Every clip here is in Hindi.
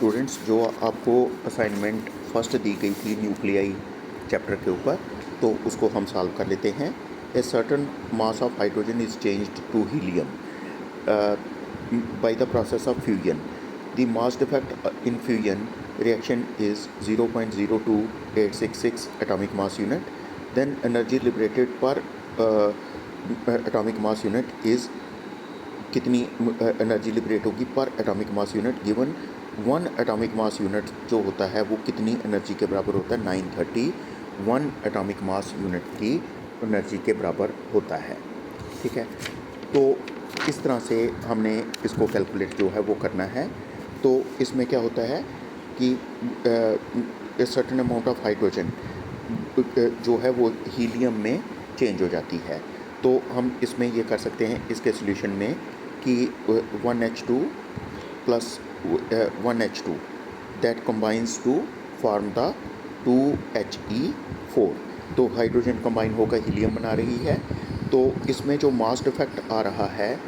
स्टूडेंट्स, जो आपको असाइनमेंट फर्स्ट दी गई थी न्यूक्लियाई चैप्टर के ऊपर, तो उसको हम सॉल्व कर लेते हैं। A certain mass of hydrogen is changed to helium by the process of fusion. The mass defect in fusion reaction is 0.02866 atomic mass unit. Then energy liberated per atomic mass unit is कितनी एनर्जी लिबरेट होगी पर atomic mass unit given 1 atomic mass unit जो होता है वो कितनी एनर्जी के बराबर होता है 931 एटॉमिक मास यूनिट की एनर्जी के बराबर होता है। ठीक है, तो इस तरह से हमने इसको कैलकुलेट जो है वो करना है। तो इसमें क्या होता है कि सर्टेन अमाउंट ऑफ हाइड्रोजन जो है वो हीलियम में चेंज हो जाती है। तो हम इसमें ये कर सकते हैं इसके सॉल्यूशन में कि 1H2 plus 1H2 that combines to form the 2He4। तो हाइड्रोजन कंबाइन होकर हीलियम बना रही है। तो इसमें जो मास डिफेक्ट आ रहा है,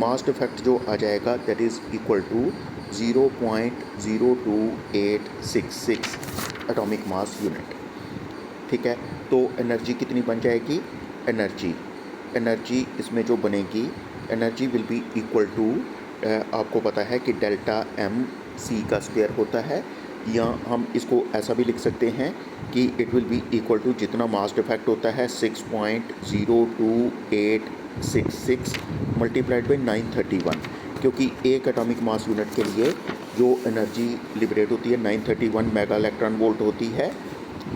मास डिफेक्ट जो आ जाएगा that is equal to 0.02866 atomic mass unit. ठीक है, तो एनर्जी कितनी बन जाएगी? एनर्जी इसमें जो बनेगी, energy will be equal to, आपको पता है कि डेल्टा एम सी का स्क्वायर होता है, या हम इसको ऐसा भी लिख सकते हैं कि it will be equal to जितना मास डिफेक्ट होता है 6.02866 मल्टीप्लाइड बाई 931, क्योंकि एक एटॉमिक मास यूनिट के लिए जो एनर्जी लिबरेट होती है 931 मेगा इलेक्ट्रॉन वोल्ट होती है।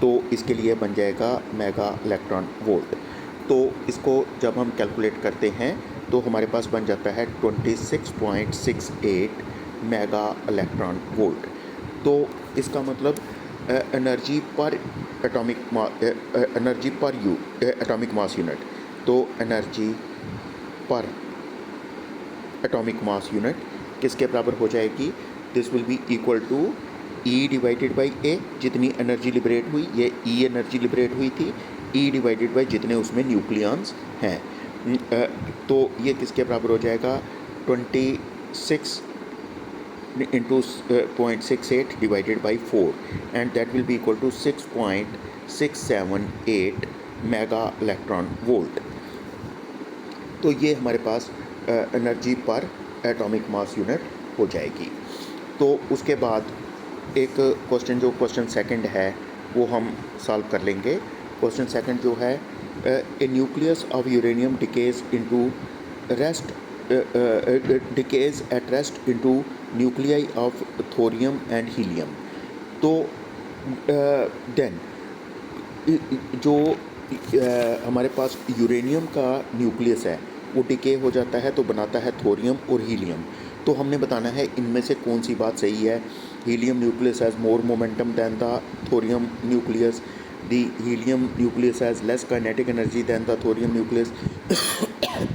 तो इसके लिए बन जाएगा मेगा इलेक्ट्रॉन वोल्ट। तो इसको जब हम कैलकुलेट करते हैं तो हमारे पास बन जाता है 26.68 मेगा इलेक्ट्रॉन वोल्ट। तो इसका मतलब एनर्जी पर एटॉमिक मास यूनिट, तो एनर्जी पर एटॉमिक मास यूनिट किसके बराबर हो जाएगी? This will be equal to E divided by A, जितनी एनर्जी लिबरेट हुई, ये E एनर्जी लिबरेट हुई थी, E डिवाइडेड बाई जितने उसमें न्यूक्लियॉन्स हैं। तो ये किसके बराबर हो जाएगा? 26 into 0.68 divided by 4, and that will be equal to 6.678 mega electron volt. तो ये हमारे पास एनर्जी पर एटॉमिक मास यूनिट हो जाएगी। तो उसके बाद एक क्वेश्चन, जो क्वेश्चन सेकंड है वो हम सॉल्व कर लेंगे। क्वेश्चन सेकंड जो है, a nucleus of uranium decays at rest into nuclei of thorium and helium. तो देन जो हमारे पास यूरेनियम का न्यूक्लियस है वो डिके हो जाता है तो बनाता है थोरियम और हीलियम। तो हमने बताना है इनमें से कौन सी बात सही है। Helium nucleus has more momentum than the thorium nucleus, the helium nucleus has less kinetic energy than the thorium nucleus,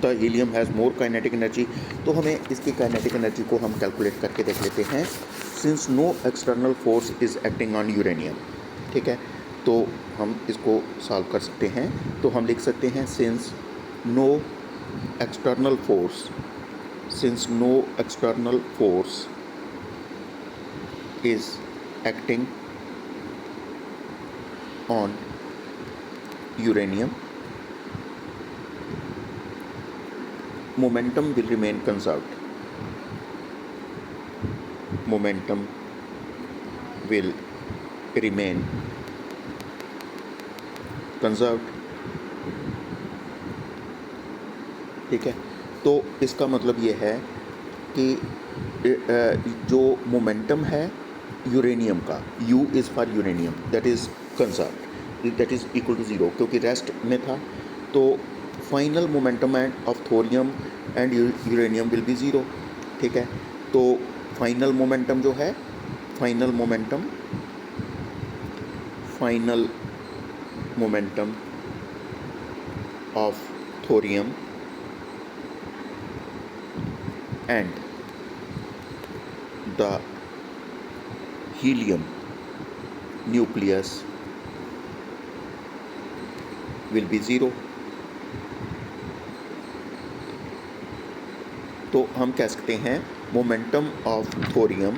the helium has more kinetic energy. तो हमें इसकी काइनेटिक एनर्जी को हम कैलकुलेट करके देख लेते हैं। Since no external force is acting on uranium, ठीक है, तो हम इसको सॉल्व कर सकते हैं। तो हम लिख सकते हैं since no external force is acting on uranium, momentum will remain conserved. Momentum will remain conserved। ठीक है, तो इसका मतलब ये है कि जो मोमेंटम है यूरेनियम का, U is for uranium, that is conserved, that is equal to 0, क्योंकि रेस्ट में था। तो final momentum of thorium and uranium will be 0। ठीक है, तो फाइनल मोमेंटम जो है, final momentum of thorium and the helium nucleus will be 0। तो हम कह सकते हैं momentum of thorium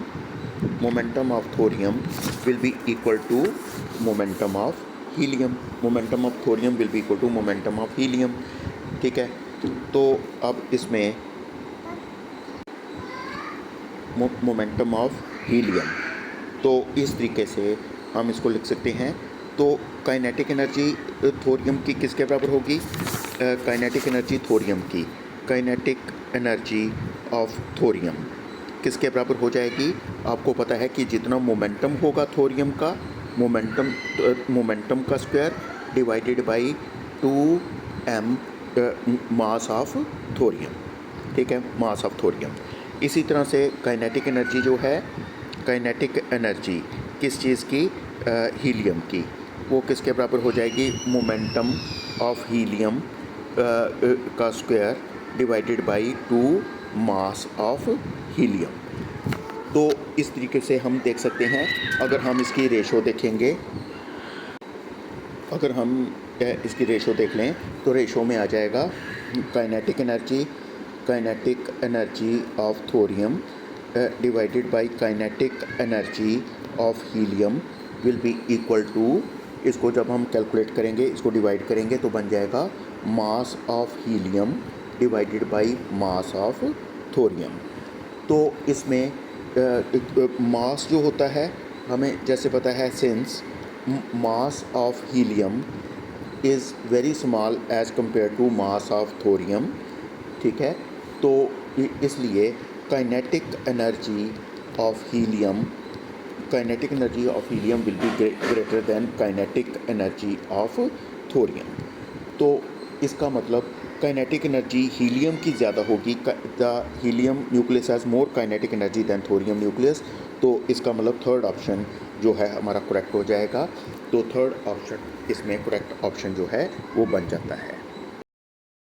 momentum of thorium will be equal to momentum of helium. Momentum of thorium will be equal to momentum of helium. ठीक है, तो अब इसमें मोमेंटम ऑफ हीलियम, तो इस तरीके से हम इसको लिख सकते हैं। तो काइनेटिक एनर्जी थोरियम की किसके बराबर होगी? काइनेटिक एनर्जी थोरियम की, काइनेटिक एनर्जी ऑफ थोरियम किसके बराबर हो जाएगी? आपको पता है कि जितना मोमेंटम होगा थोरियम का, मोमेंटम का square divided by 2m mass of thorium. ठीक है, मास ऑफ थोरियम। इसी तरह से काइनेटिक एनर्जी जो है, काइनेटिक एनर्जी किस चीज़ की? हीलियम की, वो किसके बराबर हो जाएगी? मोमेंटम ऑफ हीलियम का square divided by 2 mass of helium. तो इस तरीके से हम देख सकते हैं। अगर हम इसकी रेशो देखेंगे, अगर हम इसकी रेशो देख लें तो रेशो में आ जाएगा kinetic energy of thorium divided by kinetic energy of helium will be equal to, इसको जब हम कैलकुलेट करेंगे, इसको डिवाइड करेंगे तो बन जाएगा मास of helium divided by mass of thorium. तो इसमें मास जो होता है, हमें जैसे पता है, since mass of helium is very small as compare to mass of thorium. ठीक है, तो इसलिए kinetic energy of helium will be greater than kinetic energy of thorium. तो इसका मतलब काइनेटिक एनर्जी हीलियम की ज़्यादा होगी। The helium nucleus has more kinetic energy than thorium nucleus. तो इसका मतलब थर्ड ऑप्शन जो है हमारा करेक्ट हो जाएगा। तो थर्ड ऑप्शन इसमें करेक्ट ऑप्शन जो है वो बन जाता है।